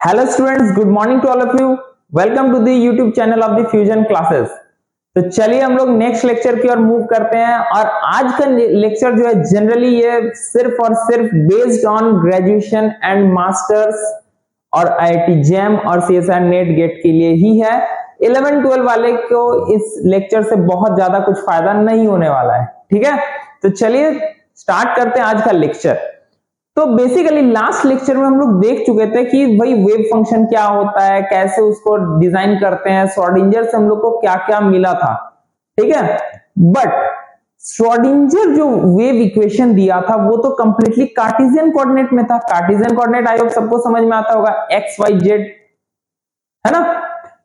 Hello students, good morning to all of you. Welcome to the YouTube channel of the Fusion classes. तो चलिए हम लोग next lecture की ओर move करते हैं। और आज का लेक्चर जो है जनरली ये सिर्फ और सिर्फ based on graduation and masters और आईआईटी जैम और सीएसआर नेट गेट के लिए ही है। 11-12 वाले को इस लेक्चर से बहुत ज्यादा कुछ फायदा नहीं होने वाला है, ठीक है। तो चलिए स्टार्ट करते हैं आज का लेक्चर। तो बेसिकली लास्ट लेक्चर में हम लोग देख चुके थे कि भाई वेव फंक्शन क्या होता है, कैसे उसको डिजाइन करते हैं, श्रोडिंगर से हम लोग को क्या क्या मिला था, ठीक है। बट श्रोडिंगर जो वेव इक्वेशन दिया था वो तो कंप्लीटली कार्टेशियन कोऑर्डिनेट में था। कार्टेशियन कोऑर्डिनेट आई होप सबको समझ में आता होगा, एक्स वाई जेड, है ना।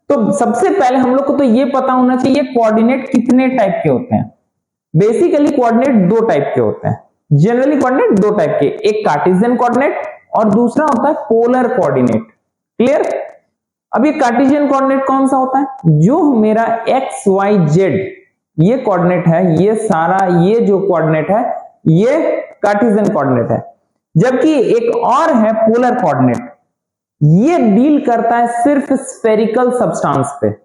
तो सबसे पहले हम लोग को तो ये पता होना चाहिए कोऑर्डिनेट कितने टाइप के होते हैं। बेसिकली कोऑर्डिनेट दो टाइप के होते हैं। जनरली कोऑर्डिनेट दो टाइप के, एक कार्टेशियन कोऑर्डिनेट और दूसरा होता है पोलर कोऑर्डिनेट। क्लियर। अब ये कार्टेशियन कोऑर्डिनेट कौन सा होता है? जो मेरा एक्स वाई जेड ये कोऑर्डिनेट है, ये सारा ये जो कोऑर्डिनेट है ये कार्टेशियन कोऑर्डिनेट है। जबकि एक और है पोलर कोऑर्डिनेट, ये डील करता है सिर्फ स्फेरिकल सब्सटेंस पे,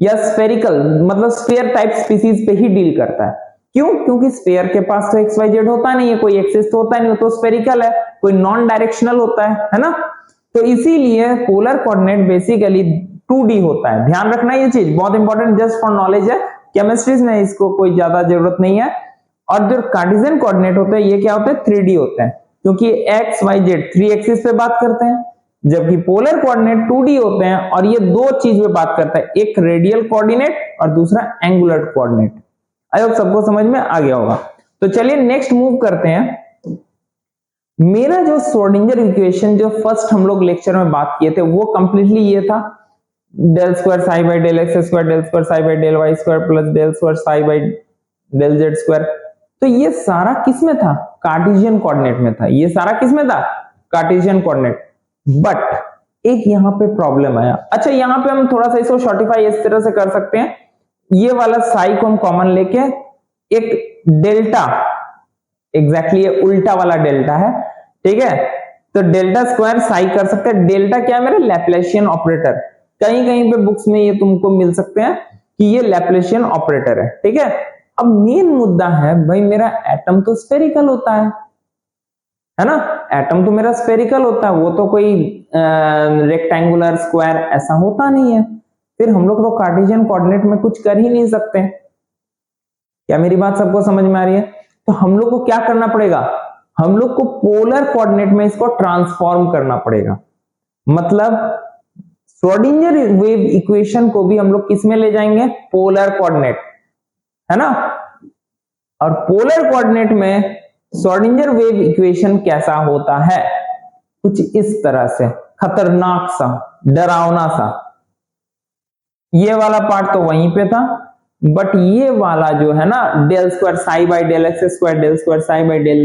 या स्फेरिकल मतलब स्फीयर टाइप स्पीसीज पे ही डील करता है। क्यों? क्योंकि स्फीयर के पास तो एक्स वाई जेड होता नहीं है, कोई एक्सिस तो होता नहीं, तो स्फेरिकल है, कोई नॉन डायरेक्शनल होता है ना। तो इसीलिए पोलर कोऑर्डिनेट बेसिकली 2D होता है। ध्यान रखना ये चीज बहुत इंपॉर्टेंट, जस्ट फॉर नॉलेज है। केमिस्ट्री में इसको कोई ज्यादा जरूरत नहीं है। और जो कार्टेशियन कोऑर्डिनेट होते हैं ये क्या होते हैं? 3D होते हैं, क्योंकि एक्स वाई जेड 3 एक्सिस पे बात करते हैं। जबकि पोलर कोऑर्डिनेट 2D होते हैं और ये दो चीज पे बात करता है, एक रेडियल कोऑर्डिनेट और दूसरा एंगुलर कोऑर्डिनेट। आई होप सबको समझ में आ गया होगा। तो चलिए नेक्स्ट मूव करते हैं। मेरा जो श्रोडिंगर इक्वेशन जो फर्स्ट हम लोग लेक्चर में बात किए थे वो कंप्लीटली ये था, del square psi by del x square del square psi by del y square plus del square psi by del z square. तो ये सारा किस में था? कार्टेशियन कोऑर्डिनेट में था। ये सारा किस में था? Cartesian coordinate. बट एक यहाँ पे प्रॉब्लम आया। अच्छा, यहाँ पे हम थोड़ा सा इसको शॉर्टिफाई इस तरह से कर सकते हैं, ये वाला साई को हम कॉमन लेके एक डेल्टा, एग्जैक्टली ये उल्टा वाला डेल्टा है, ठीक है। तो डेल्टा स्क्वायर साई कर सकते हैं। डेल्टा क्या है? मेरा लैप्लासियन ऑपरेटर। कहीं कहीं पे बुक्स में ये तुमको मिल सकते हैं कि ये लैप्लासियन ऑपरेटर है, ठीक है। अब मेन मुद्दा है भाई, मेरा एटम तो स्फेरिकल होता है ना। एटम तो मेरा स्फेरिकल होता है, वो तो कोई रेक्टेंगुलर स्क्वायर ऐसा होता नहीं है। फिर हम लोग तो कार्टेशियन कोऑर्डिनेट में कुछ कर ही नहीं सकते। क्या मेरी बात सबको समझ में आ रही है? तो हम लोग को क्या करना पड़ेगा? हम लोग को पोलर कोऑर्डिनेट में इसको ट्रांसफॉर्म करना पड़ेगा। मतलब श्रोडिंगर वेव इक्वेशन को भी हम लोग किस में ले जाएंगे? पोलर कोऑर्डिनेट, है ना। और पोलर कोऑर्डिनेट में श्रोडिंगर वेव इक्वेशन कैसा होता है? कुछ इस तरह से, खतरनाक सा, डरावना सा। ये वाला पार्ट तो वहीं पे था, बट ये वाला जो है ना, del square psi by del x square del square psi by del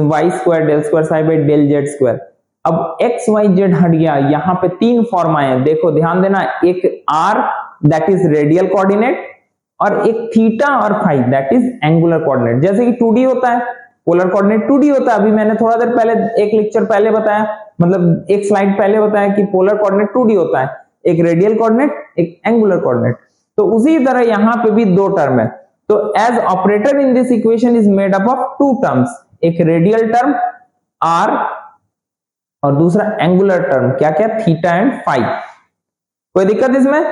y square del square psi by del z square. अब एक्स वाई जेड हट गया, यहाँ पे तीन फॉर्म आए हैं, देखो ध्यान देना। एक r that is radial coordinate, और एक थीटा और phi that is angular coordinate. जैसे कि 2D होता है, पोलर कोऑर्डिनेट 2D होता है। अभी मैंने थोड़ा देर पहले एक लेक्चर पहले बताया, मतलब एक स्लाइड पहले बताया कि पोलर कोऑर्डिनेट 2D होता है, एक रेडियल कोऑर्डिनेट एक एंगुलर कोऑर्डिनेट। तो उसी तरह यहां पे भी दो टर्म है। तो H operator in this equation is made up of two terms, एक रेडियल टर्म आर और दूसरा एंगुलर टर्म क्या क्या? Theta and phi. कोई दिक्कत इसमें?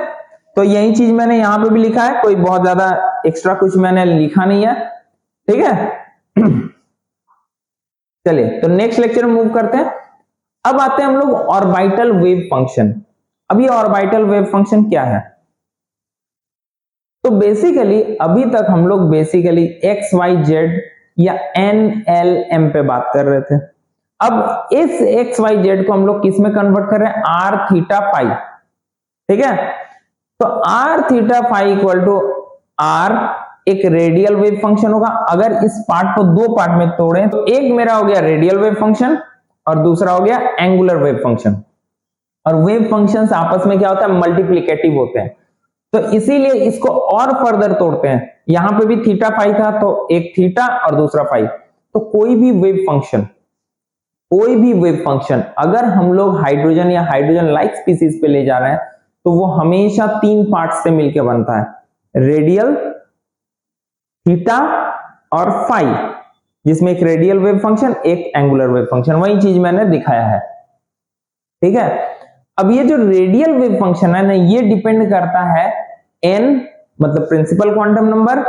तो यही चीज मैंने यहां पे भी लिखा है, कोई बहुत ज्यादा एक्स्ट्रा कुछ मैंने लिखा नहीं है, ठीक है। चलिए तो नेक्स्ट लेक्चर में मूव करते हैं। अब आते हैं हम लोग ऑर्बिटल वेव फंक्शन। अब ये ऑर्बिटल वेव फंक्शन क्या है? तो बेसिकली अभी तक हम लोग बेसिकली एक्स वाई जेड या एन एल एम पे बात कर रहे थे। अब इस एक्स वाई जेड को हम लोग किस में कन्वर्ट कर रहे हैं? आर थीटा फाई, ठीक है। तो r theta phi equal to r एक रेडियल वेव फंक्शन होगा। अगर इस पार्ट को दो पार्ट में तोड़ें तो एक मेरा हो गया रेडियल वेव फंक्शन और दूसरा हो गया एंगुलर वेव फंक्शन। और वेव फंक्शंस आपस में क्या होता है? मल्टीप्लिकेटिव होते हैं। तो इसीलिए इसको और फर्दर तोड़ते हैं। यहां पे भी थीटा फाई था, तो एक थीटा और दूसरा फाई। तो कोई भी वेव फंक्शन कोई भी वेव फंक्शन अगर हम लोग हाइड्रोजन या हाइड्रोजन लाइक स्पीसीज पे ले जा रहे हैं तो वो हमेशा 3 पार्ट्स से मिलकर बनता है, रेडियल, थीटा और फाई, जिसमें एक रेडियल वेव फंक्शन एक एंगुलर वेव फंक्शन, वही चीज मैंने दिखाया है। ठीक है, अब ये जो रेडियल वेव फंक्शन है ना, ये डिपेंड करता है n मतलब प्रिंसिपल क्वांटम नंबर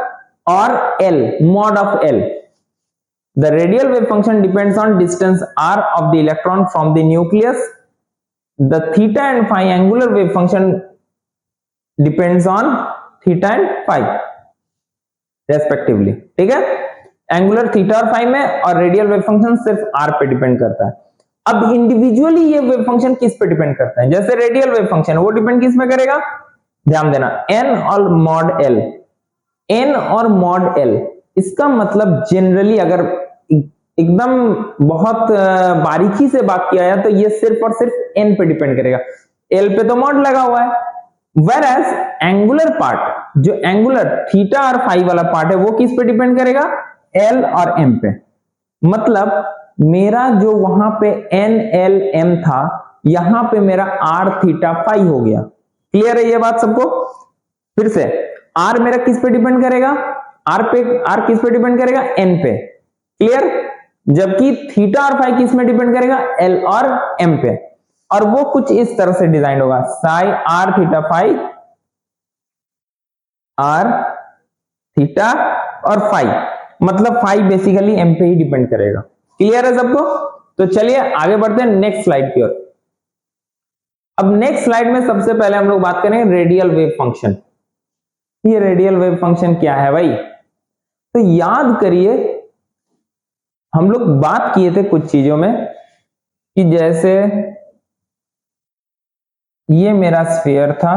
और l mod of l। The radial wave function depends on distance r of the electron from the nucleus. The theta and phi angular wave function depends on theta and phi respectively। ठीक है, angular theta और phi में, और radial wave function सिर्फ r पे depend करता है। अब इंडिविजुअली ये वेव फंक्शन किस पे डिपेंड करता है, जैसे रेडियल वेव फंक्शन वो डिपेंड किस में करेगा, ध्यान देना, n और मॉड l, n और मॉड l। इसका मतलब जनरली अगर एकदम बहुत बारीकी से बात किया जाए तो ये सिर्फ और सिर्फ n पे डिपेंड करेगा, l पे तो मॉड लगा हुआ है। Whereas एंगुलर पार्ट, जो एंगुलर थीटा और फाई वाला पार्ट है, वो किस पे डिपेंड करेगा, l और m पे। मतलब मेरा जो वहां पे n l m था, यहां पे मेरा r थीटा फाई हो गया। क्लियर है ये बात सबको? फिर से r मेरा किस पे डिपेंड करेगा, r किस पे डिपेंड करेगा, n पे। क्लियर? जबकि थीटा और फाई किस में डिपेंड करेगा, l और m पे। और वो कुछ इस तरह से डिजाइन होगा, psi r theta phi, r theta और फाई, मतलब फाई बेसिकली m पे ही डिपेंड करेगा। क्लियर है सबको? तो चलिए आगे बढ़ते हैं नेक्स्ट स्लाइड की ओर। अब नेक्स्ट स्लाइड में सबसे पहले हम लोग बात करेंगे रेडियल वेव फंक्शन। ये रेडियल वेव फंक्शन क्या है भाई? तो याद करिए, हम लोग बात किए थे कुछ चीजों में कि जैसे ये मेरा स्फीयर था,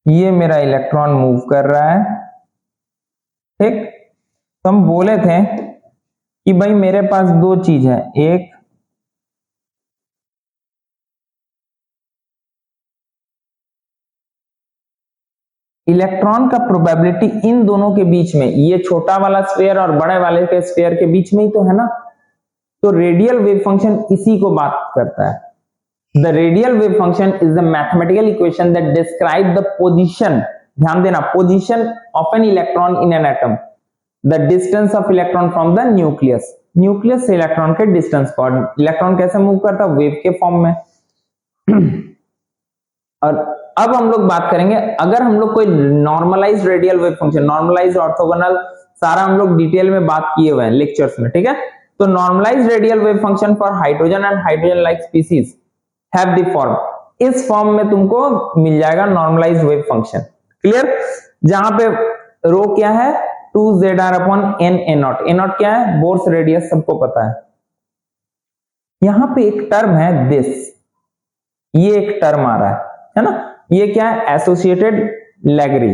ये मेरा इलेक्ट्रॉन मूव कर रहा है, ठीक। तो हम बोले थे कि भाई मेरे पास दो चीज है, एक इलेक्ट्रॉन का प्रोबेबिलिटी इन दोनों के बीच में, ये छोटा वाला स्फीयर और बड़े वाले के स्फीयर के बीच में ही तो है ना। तो रेडियल वेव फंक्शन इसी को बात करता है। The radial wave function is a mathematical equation that describes the position, ध्यान देना, position of an electron in an atom, the distance of electron from the nucleus, nucleus से इलेक्ट्रॉन के distance को, इलेक्ट्रॉन कैसे मूव करता है, wave के form में। और अब हम लोग बात करेंगे, अगर हम लोग कोई normalise radial wave function, normalise, orthogonal, सारा हम लोग डिटेल में बात किए हुए हैं लेक्चर्स में, ठीक है। तो normalise radial wave function for hydrogen and hydrogen like species have the form, इस फॉर्म में तुमको मिल जाएगा नॉर्मलाइज वेव फंक्शन। क्लियर? जहां पे रो क्या है, 2zr upon n a0, a0 क्या है, बोर्स रेडियस, सबको पता है। यहां पे एक टर्म है दिस, ये एक टर्म आ रहा है ना, ये क्या है, एसोसिएटेड लैगरी।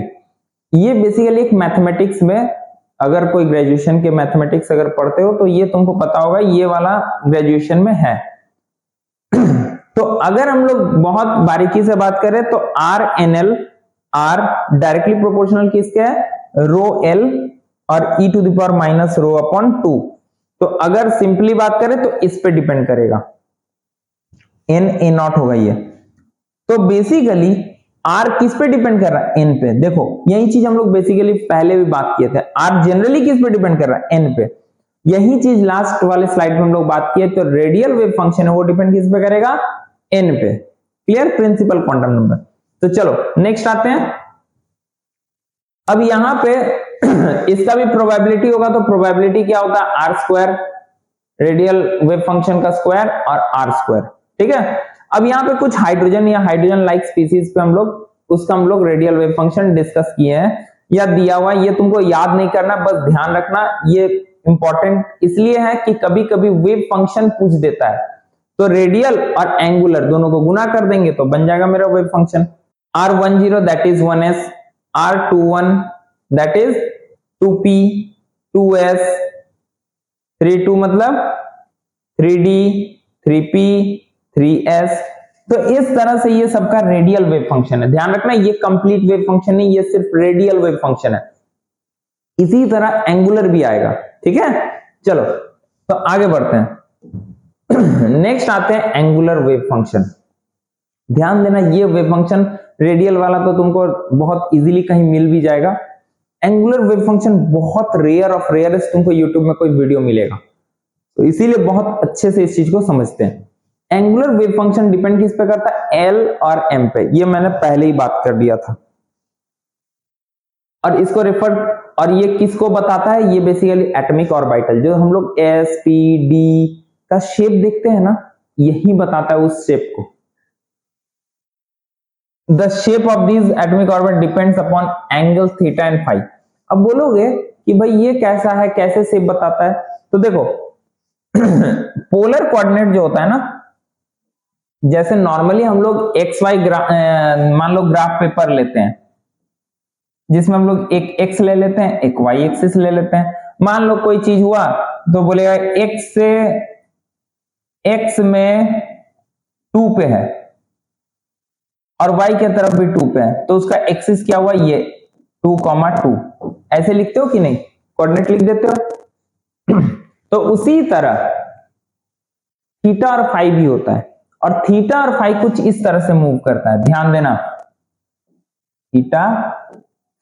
ये बेसिकली एक मैथमेटिक्स में, अगर कोई ग्रेजुएशन के मैथमेटिक्स अगर पढ़ते हो तो ये तुमको पता होगा, ये वाला ग्रेजुएशन में है। तो अगर हम लोग बहुत बारीकी से बात करें तो r n l, r directly proportional किसके है, रो एल और e to the power minus rho upon 2। तो अगर सिंपली बात करें तो इस पे डिपेंड करेगा, n a0 होगा ये। तो बेसिकली r किस पे डिपेंड कर रहा है, n पे। देखो यही चीज हम लोग बेसिकली पहले भी बात किए थे, r जनरली किस पे डिपेंड कर रहा है, n पे। यही चीज लास्ट वाले स्लाइड में हम लोग बात किए, तो रेडियल वेव फंक्शन है वो डिपेंड किस पे करेगा, n पे। क्लियर? Principal quantum number. तो चलो नेक्स्ट आते हैं। अब यहां पे इसका भी प्रोबेबिलिटी होगा, तो प्रोबेबिलिटी क्या होगा, r square, radial wave function का स्क्वायर और आर स्क्वायर, ठीक है। अब यहाँ पे कुछ हाइड्रोजन या हाइड्रोजन लाइक स्पीसीज पे हम लोग रेडियल वेव फंक्शन डिस्कस किए हैं, या दिया हुआ, ये तुमको याद नहीं करना, बस ध्यान रखना। ये इंपॉर्टेंट इसलिए है कि कभी कभी वेव फंक्शन पूछ देता है, तो रेडियल और एंगुलर दोनों को गुना कर देंगे तो बन जाएगा मेरा wave function. R10 that is 1s, R21 that is 2p, 2s, 32 मतलब 3d, 3p, 3s। तो इस तरह से ये सबका रेडियल वेव फंक्शन है। ध्यान रखना, ये कंप्लीट वेव फंक्शन नहीं, ये सिर्फ रेडियल वेव फंक्शन है। इसी तरह एंगुलर भी आएगा, ठीक है। चलो तो आगे बढ़ते हैं। नेक्स्ट आते हैं एंगुलर वेव फंक्शन। ध्यान देना, ये वेव फंक्शन रेडियल वाला तो तुमको बहुत इजीली कहीं मिल भी जाएगा। एंगुलर वेव फंक्शन बहुत रेयर ऑफ रेयरेस्ट तुमको यूट्यूब में कोई वीडियो मिलेगा, तो इसीलिए बहुत अच्छे से इस चीज को समझते हैं। एंगुलर वेव फंक्शन डिपेंड किस पे करता है? एल और एम पे। ये मैंने पहले ही बात कर दिया था। और इसको रेफर, और ये किसको बताता है? ये बेसिकली एटॉमिक ऑर्बिटल, जो हम लोग एस पी डी का शेप देखते हैं ना, यही बताता है उस शेप को। The shape of this atomic orbit depends upon angle theta and phi. अब बोलोगे कि भाई ये कैसा है, कैसे शेप बताता है? तो देखो पोलर कोऑर्डिनेट जो होता है ना, जैसे नॉर्मली हम लोग एक्स वाई मान लो ग्राफ पेपर लेते हैं, जिसमें हम लोग एक एक्स ले लेते हैं, एक वाई एक्सिस ले लेते हैं। मान लो कोई चीज हुआ तो बोलेगा एक्स से एक्स में 2 पे है और वाई की तरफ भी 2 पे है, तो उसका एक्सिस क्या हुआ? ये 2,2। ऐसे लिखते हो कि नहीं? कोऑर्डिनेट लिख देते हो। तो उसी तरह थीटा और फाई भी होता है, और थीटा और फाई कुछ इस तरह से मूव करता है। ध्यान देना, थीटा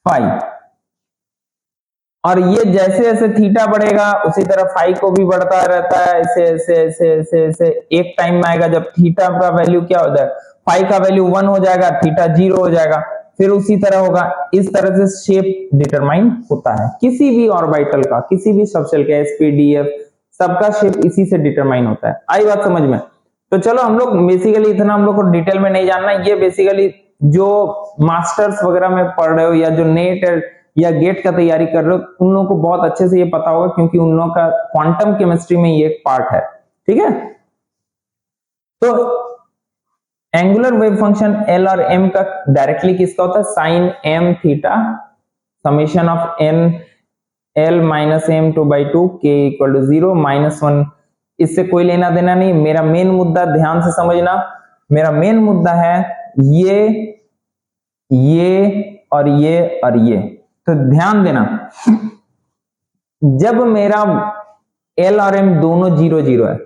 फाई, और ये जैसे जैसे थीटा बढ़ेगा उसी तरह फाई को भी बढ़ता रहता है। ऐसे ऐसे ऐसे ऐसे ऐसे एक टाइम में आएगा जब थीटा का वैल्यू क्या हो जाए, फाई का वैल्यू 1 हो जाएगा, थीटा 0 हो जाएगा, फिर उसी तरह होगा। इस तरह से शेप डिटरमाइन होता है किसी भी ऑर्बिटल का, किसी भी सबशेल का, एसपीडीएफ, सबका शेप इसी से डिटरमाइन होता है। आई बात समझ में? तो चलो, हम लोग बेसिकली इतना हम लोग को डिटेल में नहीं जानना। ये बेसिकली जो मास्टर्स वगैरह में पढ़ रहे हो या जो नेट या गेट का तैयारी कर रहे हो, उन लोगों को बहुत अच्छे से ये पता होगा, क्योंकि उन लोगों का क्वांटम केमिस्ट्री में ये एक पार्ट है। ठीक है? तो एंगुलर वेव फंक्शन एल और एम का डायरेक्टली किसका होता है? Sine m theta summation of n l minus m 2/2 के इक्वल टू 0 -1। इससे कोई लेना देना नहीं। मेरा मेन मुद्दा, ध्यान से समझना, मेरा मेन मुद्दा है ये और ये और ये। तो ध्यान देना, जब मेरा एल और एम दोनों 0 0 है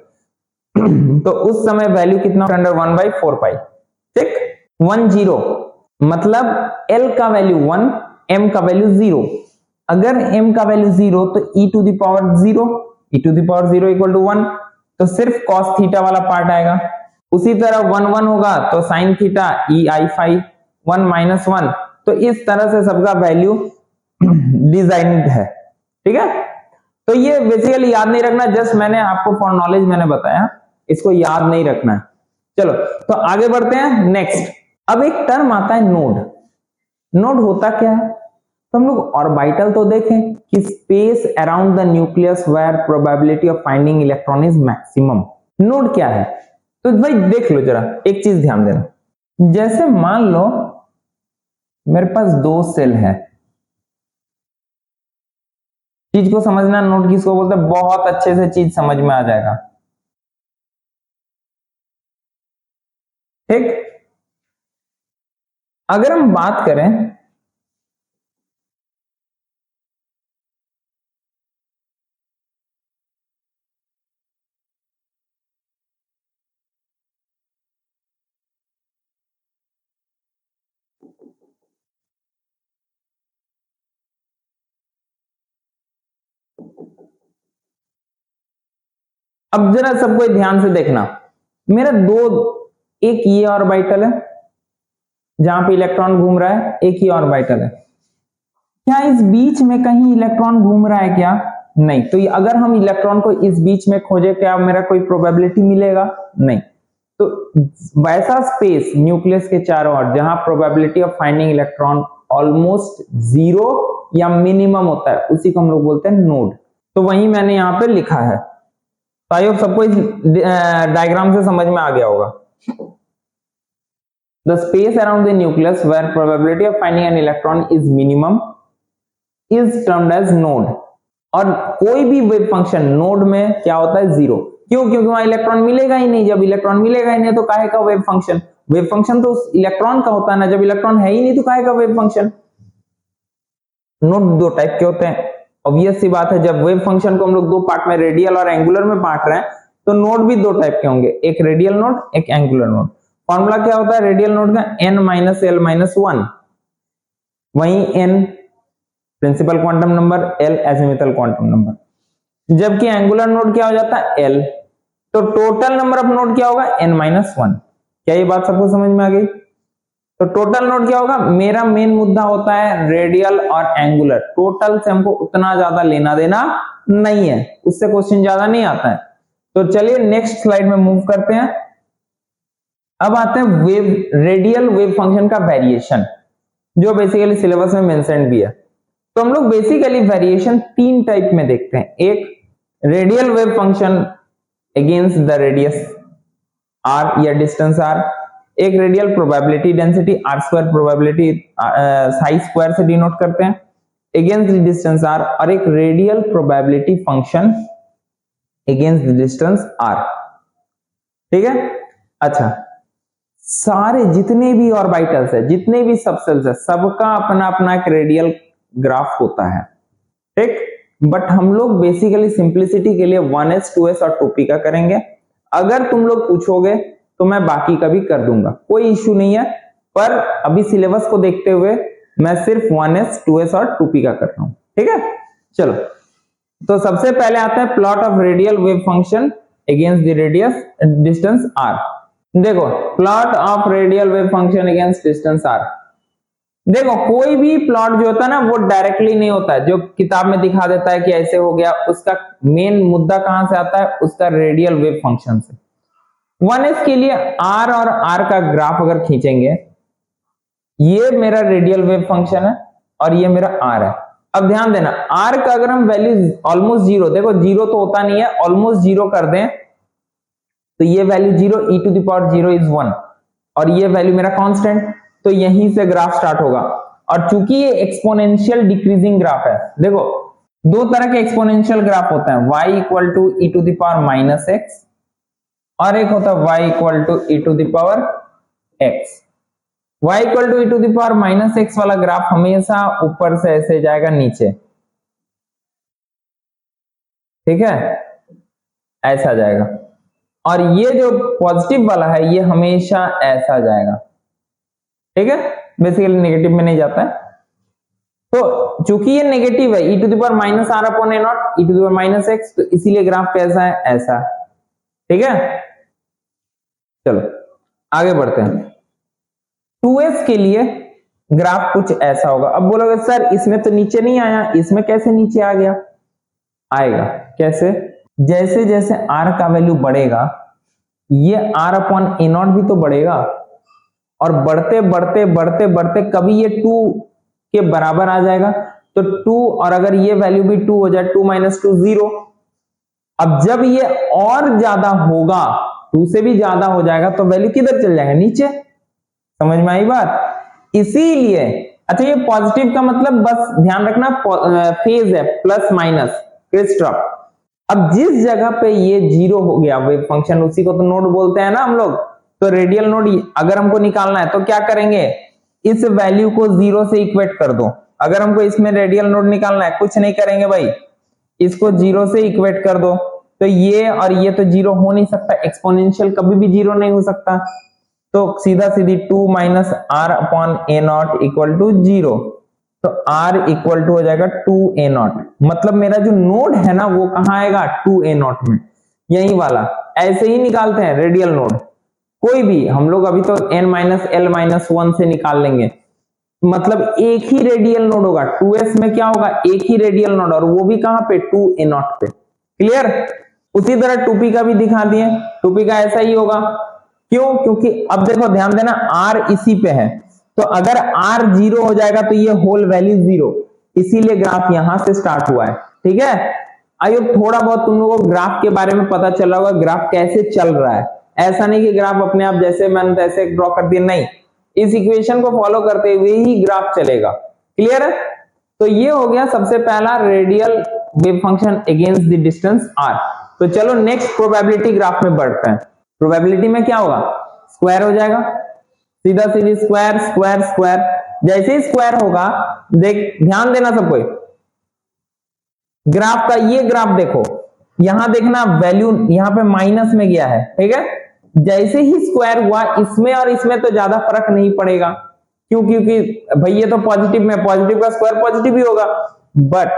तो उस समय वैल्यू कितना? अंडर 1/4 पाई। ठीक, 1 0 मतलब एल का वैल्यू 1, एम का वैल्यू 0। अगर m का वैल्यू 0 तो e to the power 0, e to the power 0 equal to 1, तो सिर्फ cos थीटा वाला पार्ट आएगा। उसी तरह 1 1 होगा तो sin theta e i phi 1 -1। तो इस तरह से सबका वैल्यू डिजाइन्ड है। ठीक है? तो ये बेसिकली याद नहीं रखना, जस्ट मैंने आपको फॉर नॉलेज मैंने बताया, इसको याद नहीं रखना है। चलो, तो आगे बढ़ते हैं। नेक्स्ट, अब एक टर्म आता है नोड। नोड होता क्या है? तो हम लोग ऑर्बिटल तो देखें कि space around the nucleus where probability of finding electron is maximum. Node क्या है? तो भाई देख लो जरा, एक चीज ध्यान देना। जैसे मान लो मेरे पास 2 सेल है, चीज को समझना, नोड किसको बोलते हैं, बहुत अच्छे से चीज समझ में आ जाएगा। ठीक, अगर हम बात करें अब जरा सबको ध्यान से देखना, मेरा एक ये ऑर्बिटल है जहां पे इलेक्ट्रॉन घूम रहा है, एक ही ऑर्बिटल है। क्या इस बीच में कहीं इलेक्ट्रॉन घूम रहा है क्या? नहीं। तो अगर हम इलेक्ट्रॉन को इस बीच में खोजे, क्या मेरा कोई प्रोबेबिलिटी मिलेगा? नहीं। तो वैसा स्पेस न्यूक्लियस के चारों ओर जहां probability of finding electron almost 0 या मिनिमम होता है, उसी को हम लोग बोलते हैं नोड। तो वही मैंने यहां पे लिखा है। तो आई होप सबको इस डायग्राम से समझ में आ गया होगा। The space around the nucleus where probability of finding an electron is minimum is termed as node। और कोई भी वेव फंक्शन नोड में क्या होता है? 0। क्यों? क्योंकि वहां इलेक्ट्रॉन मिलेगा ही नहीं। जब इलेक्ट्रॉन मिलेगा ही नहीं तो काहे का वेव फंक्शन? वेव फंक्शन तो उस इलेक्ट्रॉन का होता है ना। जब इलेक्ट्रॉन है ही नहीं तो काहे का वेव फंक्शन? नोड 2 टाइप के होते हैं, ऑब्वियस सी बात है, जब वेव फंक्शन को हम लोग दो पार्ट में रेडियल और एंगुलर में बांट रहे हैं तो नोड भी दो टाइप के होंगे, एक रेडियल नोड एक एंगुलर नोड। फॉर्मूला क्या होता है रेडियल नोड का, n minus l minus one, वहीं n principal quantum number, l azimuthal quantum number. जबकि एंगुलर नोड क्या हो जाता है l, तो टोटल नंबर ऑफ नोड क्या होगा n माइनस वन। क्या ये बात सबको समझ में आ गई? तो टोटल नोड क्या होगा, मेरा मेन मुद्दा होता है रेडियल और एंगुलर, टोटल से हमको उतना ज्यादा लेना देना नहीं है, उससे क्वेश्चन ज्यादा नहीं आता है। तो चलिए नेक्स्ट स्लाइड में मूव करते हैं। अब आते हैं वेव, रेडियल वेव फंक्शन का वेरिएशन, जो बेसिकली सिलेबस में मेंशन भी है। तो हम लोग बेसिकली वेरिएशन तीन टाइप में देखते हैं, एक radial wave function against the radius r या डिस्टेंस r, एक radial probability density r square, probability Sai square से डिनोट करते हैं अगेंस्ट द डिस्टेंस r, और एक radial probability function against the distance r। ठीक है, अच्छा सारे जितने भी ऑर्बिटल्स है, जितने भी सबसेल्स है, सबका अपना अपना एक रेडियल ग्राफ होता है, ठीक। बट हम लोग बेसिकली सिंप्लिसिटी के लिए 1s 2s और 2p का करेंगे। अगर तुम लोग पूछोगे तो मैं बाकी का भी कर दूंगा, कोई इश्यू नहीं है, पर अभी सिलेबस को देखते हुए मैं सिर्फ 1s 2s और 2p का कर रहा हूं, ठीक है। चलो तो सबसे पहले आता है plot of radial wave function against the radius distance r। देखो plot of radial wave function against distance r, देखो कोई भी प्लॉट जो होता है ना वो डायरेक्टली नहीं होता है, जो किताब में दिखा देता है कि ऐसे हो गया, उसका मेन मुद्दा कहां से आता है, उसका रेडियल वेव फंक्शन से। 1s के लिए r और r का ग्राफ अगर खींचेंगे, ये मेरा रेडियल वेव फंक्शन है और ये मेरा r है। अब ध्यान देना r का अगर हम वैल्यू ऑलमोस्ट जीरो, देखो जीरो तो होता नहीं है, ऑलमोस्ट जीरो कर दें तो ये value zero, e to the power zero is 1, और ये वैल्यू मेरा कांस्टेंट, तो यहीं से ग्राफ स्टार्ट होगा। और चूंकि ये एक्सपोनेंशियल डिक्रीजिंग ग्राफ है, देखो दो तरह के एक्सपोनेंशियल ग्राफ होते हैं, y equal to e to the power minus x, और एक होता है y equal to e to the power x। y equal to e to the power minus x वाला ग्राफ हमेशा ऊपर से ऐसे जाएगा नीचे, ठीक है, ऐसा जाएगा। और ये जो पॉजिटिव वाला है ये हमेशा ऐसा जाएगा, ठीक है, बेसिकली नेगेटिव में नहीं जाता है। तो चूंकि ये नेगेटिव है, e to the power minus r upon a naught, e to the power minus x, तो इसीलिए ग्राफ कैसा है, ऐसा, ठीक है। चलो आगे बढ़ते हैं। 2s के लिए ग्राफ कुछ ऐसा होगा। अब बोलोगे सर इसमें तो नीचे नहीं आया, इसमें कैसे नीचे आ गया? आएगा कैसे, जैसे जैसे r का वैल्यू बढ़ेगा ये r अपॉन ए नॉट भी तो बढ़ेगा, और बढ़ते बढ़ते बढ़ते बढ़ते कभी ये 2 के बराबर आ जाएगा, तो 2, और अगर ये वैल्यू भी 2 हो जाए, 2 माइनस 2 0। अब जब ये और ज्यादा होगा, 2 से भी ज्यादा हो जाएगा, तो वैल्यू किधर चल जाएगा, नीचे। समझ में आई बात? इसीलिए अच्छा ये पॉजिटिव का मतलब बस ध्यान रखना फेज है, प्लस माइनस क्रिस ड्रॉप। अब जिस जगह पे ये जीरो हो गया वेव फंक्शन, उसी को तो नोड बोलते हैं ना हम लोग। तो रेडियल नोड अगर हमको निकालना है तो क्या करेंगे, इस वैल्यू को जीरो से इक्वेट कर दो। अगर हमको इसमें रेडियल नोड निकालना है, कुछ नहीं करेंगे भाई, इसको जीरो से इक्वेट कर दो, तो ये और ये तो जीरो हो नहीं सकता, एक्सपोनेंशियल कभी भी जीरो नहीं हो सकता, तो सीधा सीधी 2 minus r upon a not equal to zero, तो r इक्वल टू हो जाएगा 2a नॉट। मतलब मेरा जो नोड है ना वो कहां आएगा, 2a नॉट में, यही वाला। ऐसे ही निकालते हैं रेडियल नोड, कोई भी हम लोग अभी तो n माइनस एल माइनस 1 से निकाल लेंगे, मतलब एक ही रेडियल नोड होगा। 2s में क्या होगा, एक ही रेडियल नोड, और वो भी कहां पे, 2a नॉट पे। क्लियर? उसी तरह 2p का भी दिखा दिए, 2p का ऐसा ही होगा। क्यों? क्योंकि अब देखो ध्यान देना r इसी पे है, तो अगर r जीरो हो जाएगा तो ये होल वैल्यू जीरो, इसीलिए ग्राफ यहां से स्टार्ट हुआ है, ठीक है। आई होप थोड़ा बहुत तुम लोगों को ग्राफ के बारे में पता चला होगा, ग्राफ कैसे चल रहा है। ऐसा नहीं कि ग्राफ अपने आप जैसे मन तैसे ड्रॉ कर दिया, नहीं, इस इक्वेशन को फॉलो करते हुए ही ग्राफ चलेगा। क्लियर है? तो ये हो गया सबसे पहला radial wave function against the distance r। तो चलो नेक्स्ट प्रोबेबिलिटी ग्राफ में बढ़ते हैं। प्रोबेबिलिटी में क्या होगा, स्क्वायर हो जाएगा, सीधा सीधी स्क्वायर स्क्वायर स्क्वायर। जैसे ही स्क्वायर होगा, देख ध्यान देना सब कोई, ग्राफ का ये ग्राफ देखो, यहां देखना वैल्यू यहाँ पे माइनस में गया है, ठीक है। जैसे ही स्क्वायर हुआ इसमें और इसमें तो ज्यादा फर्क नहीं पड़ेगा, क्यों? क्योंकि भाई ये तो पॉजिटिव में, पॉजिटिव का स्क्वायर पॉजिटिव ही होगा। बट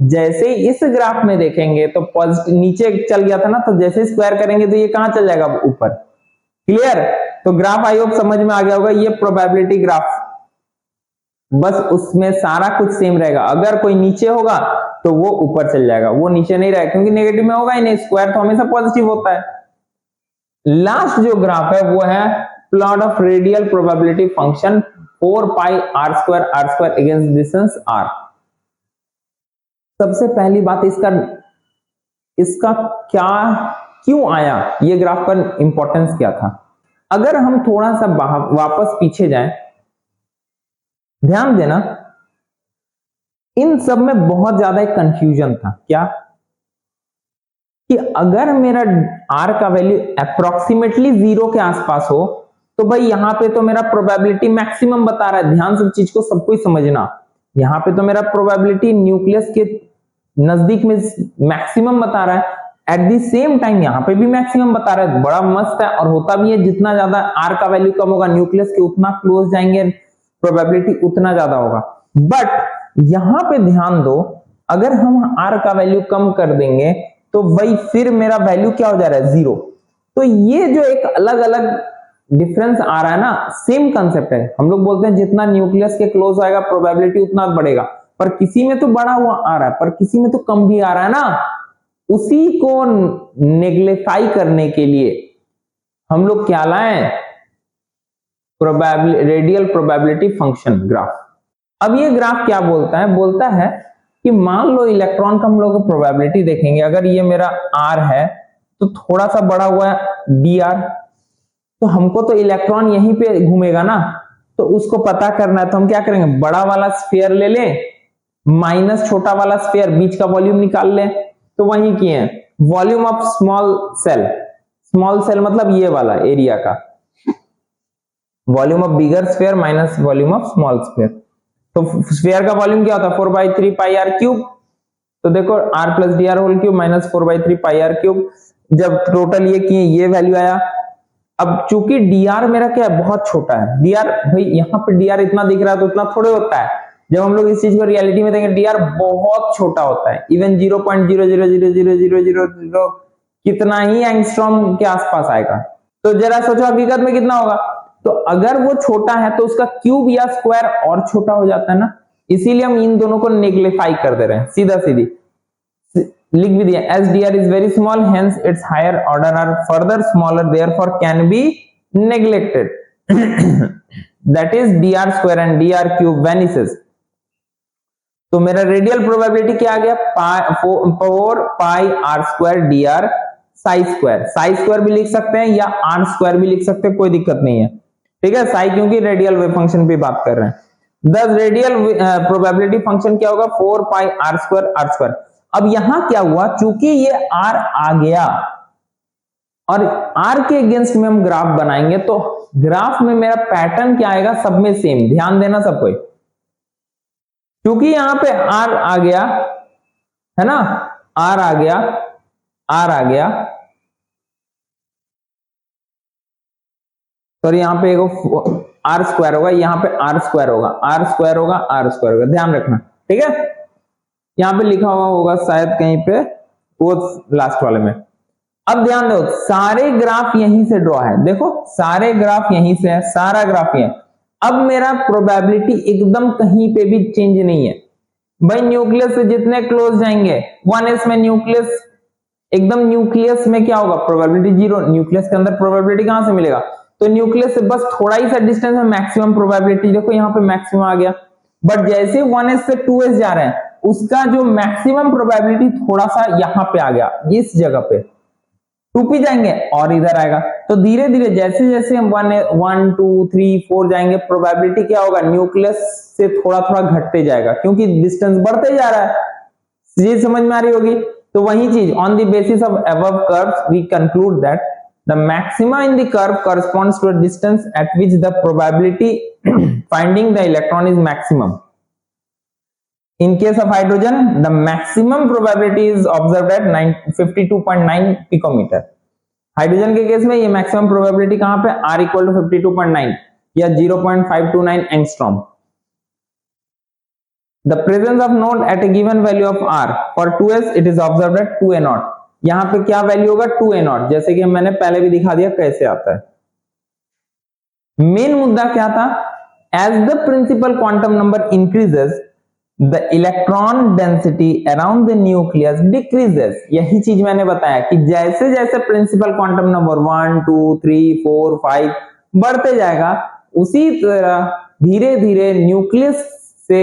जैसे ही इस ग्राफ में देखेंगे तो पॉजिटिव नीचे चल गया था ना, तो जैसे स्क्वायर करेंगे तो ये कहां चल जाएगा? ऊपर। क्लियर? तो ग्राफ आई होप समझ में आ गया होगा, ये प्रोबेबिलिटी ग्राफ, बस उसमें सारा कुछ सेम रहेगा। अगर कोई नीचे होगा तो वो ऊपर चल जाएगा, वो नीचे नहीं रहेगा, क्योंकि नेगेटिव में होगा ही नहीं, स्क्वायर तो हमेशा पॉजिटिव होता है। लास्ट जो ग्राफ है वो है plot of radial probability function 4 pi r square against distance r. सबसे पहली बात इसका क्या क्यों आया, ये ग्राफ का इंपॉर्टेंस क्या था? अगर हम थोड़ा सा वापस पीछे जाएं, ध्यान देना, इन सब में बहुत ज्यादा एक कंफ्यूजन था। क्या? कि अगर मेरा आर का वैल्यू अप्रोक्सीमेटली 0 के आसपास हो तो भाई यहां पे तो मेरा प्रोबेबिलिटी मैक्सिमम बता रहा है। ध्यान से चीज को सबको समझना, यहां पे तो मेरा प्रोबेबिलिटी न्यूक्लियस के नजदीक में मैक्सिमम बता रहा है, एट द सेम टाइम यहां पे भी मैक्सिमम बता रहा है। बड़ा मस्त है, और होता भी है, जितना ज्यादा आर का वैल्यू कम होगा न्यूक्लियस के उतना क्लोज जाएंगे, प्रोबेबिलिटी उतना ज्यादा होगा। बट यहां पे ध्यान दो, अगर हम आर का वैल्यू कम कर देंगे तो वही फिर मेरा वैल्यू क्या हो जा रहा है? 0। तो ये जो एक अलग अलग डिफरेंस आ रहा है ना, सेम कंसेप्ट है। हम लोग बोलते हैं जितना न्यूक्लियस के क्लोज आएगा प्रोबेबिलिटी उतना बढ़ेगा, पर किसी में तो बढ़ा हुआ आ रहा है, पर किसी में तो कम भी आ रहा है ना। उसी को नेग्लिफाई करने के लिए हम लोग क्या लाएं? Radial probability function graph. अब ये ग्राफ क्या बोलता है? बोलता है कि मान लो इलेक्ट्रॉन का हम लोग प्रोबेबिलिटी देखेंगे, अगर ये मेरा आर है तो थोड़ा सा बड़ा हुआ है डी आर, तो हमको तो इलेक्ट्रॉन यहीं पे घूमेगा ना, तो उसको पता करना है। तो हम क्या करेंगे? बड़ा वाला स्फीयर ले लें माइनस छोटा वाला स्फीयर, बीच का वॉल्यूम निकाल लें। तो वही किए हैं, volume of small cell, small cell मतलब ये वाला एरिया का, volume of bigger sphere minus volume of small sphere. तो स्फीयर का वॉल्यूम क्या होता है? 4/3 पाई आर क्यूब। तो देखो r plus d r whole cube minus 4/3 pi r cube. जब टोटल ये किए, ये वैल्यू आया। अब चूंकि dr मेरा क्या है? बहुत छोटा है। dr भाई यहाँ पे dr इतना दिख रहा है तो इतना थोड़े होता है। जब हम लोग इस चीज को रियलिटी में देखेंगे dr बहुत छोटा होता है, इवन 0.0000000 कितना ही एंगस्ट्रॉम के आसपास आएगा। तो जरा सोचो हकीकत में कितना होगा। तो अगर वो छोटा है तो उसका क्यूब या स्क्वायर और छोटा हो जाता है ना, इसीलिए हम इन दोनों को नेग्लिफाई कर दे रहे हैं। सीधा सीधी लिख भी दिया, as d r is very small hence its higher order are further smaller therefore can be neglected, that is d r square and d r cube vanishes. तो मेरा रेडियल प्रोबेबिलिटी क्या आ गया? 4 pi r square d r psi square. Psi square भी लिख सकते हैं या आर स्क्वायर भी लिख सकते हैं, कोई दिक्कत नहीं है, ठीक है। साई क्योंकि रेडियल वेव फंक्शन पे बात कर रहे हैं। दस रेडियल प्रोबेबिलिटी फंक्शन क्या होगा? 4 पाई आर स्क्वायर। अब यहां क्या हुआ? चूंकि ये आर आ गया और आर के अगेंस्ट में हम ग्राफ बनाएंगे, तो ग्राफ में मेरा पैटर्न क्या आएगा? सब में सेम। ध्यान देना सब कोई, क्योंकि यहां पे आर आ गया है ना, आर आ गया, तो यहाँ पे आर स्क्वायर होगा, यहाँ पे आर स्क्वायर होगा, ध्यान रखना, ठीक है। यहाँ पे लिखा हुआ होगा शायद कहीं पे, वो लास्ट वाले में। अब ध्यान दो, सारे ग्राफ यहीं से ड्रॉ है, देखो सारे ग्राफ यहीं से है, सारा ग्राफ यहीं। अब मेरा प्रोबेबिलिटी एकदम कहीं पे भी चेंज नहीं है भाई। न्यूक्लियस से जितने क्लोज जाएंगे, 1s में न्यूक्लियस, एकदम न्यूक्लियस में क्या होगा? प्रोबेबिलिटी 0। न्यूक्लियस के अंदर प्रोबेबिलिटी कहां से मिलेगा? तो न्यूक्लियस से बस थोड़ा ही सा डिस्टेंस में मैक्सिमम प्रोबेबिलिटी, देखो यहाँ पे मैक्सिमम आ गया। बट जैसे 1s से 2s जा रहे हैं, उसका जो मैक्सिमम प्रोबेबिलिटी थोड़ा सा यहाँ पे आ गया, इस जगह पे 2 पे जाएंगे और इधर आएगा। तो धीरे धीरे जैसे जैसे हम 1 2 3 4 जाएंगे, प्रोबेबिलिटी क्या होगा? न्यूक्लियस से थोड़ा थोड़ा घटते जाएगा, क्योंकि डिस्टेंस बढ़ते जा रहा है। ये समझ में आ रही होगी। तो वही चीज, on the basis of above curves we conclude that the maxima in the curve corresponds to a distance at which the probability finding the electron is maximum. In case of hydrogen, the maximum probability is observed at 52.9 picometer. Hydrogen के case में ये maximum probability कहां पे R equal to 52.9 या 0.529 angstrom. The presence of node at a given value of R for 2s it is observed at 2a0. यहां पे क्या value होगा 2a0, जैसे कि मैंने पहले भी दिखा दिया कैसे आता है. मेन मुद्दा क्या था, as the principal quantum number increases the electron density around the nucleus decreases. यही चीज मैंने बताया कि जैसे जैसे प्रिंसिपल क्वांटम नंबर 1 2 3 4 5 बढ़ते जाएगा, उसी तरह धीरे धीरे न्यूक्लियस से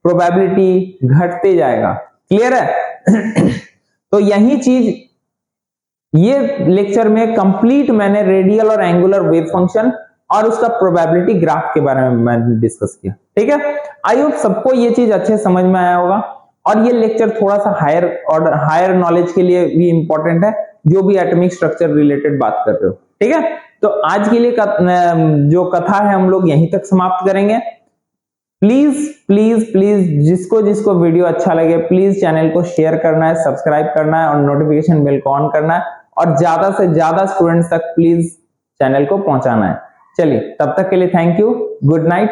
प्रोबेबिलिटी घटते जाएगा. क्लियर है? तो यही चीज ये लेक्चर में कंप्लीट मैंने रेडियल और एंगुलर वेव फंक्शन और उसका प्रोबेबिलिटी ग्राफ के बारे में मैंने डिस्कस किया. ठीक है, आई होप सबको ये चीज अच्छे समझ में आया होगा. और ये लेक्चर थोड़ा सा हायर ऑर्डर हायर नॉलेज के लिए भी इंपॉर्टेंट है, जो भी एटॉमिक स्ट्रक्चर रिलेटेड बात कर रहे हो. ठीक है, तो आज के लिए जो कथा है हम लोग यहीं तक समाप्त करेंगे. प्लीज प्लीज प्लीज जिसको जिसको वीडियो अच्छा लगे प्लीज चैनल को शेयर करना है, सब्सक्राइब करना है और नोटिफिकेशन बेल को ऑन करना है, और ज्यादा से ज्यादा स्टूडेंट्स तक प्लीज चैनल को पहुंचाना है. चलिए, तब तक के लिए थैंक यू, गुड नाइट.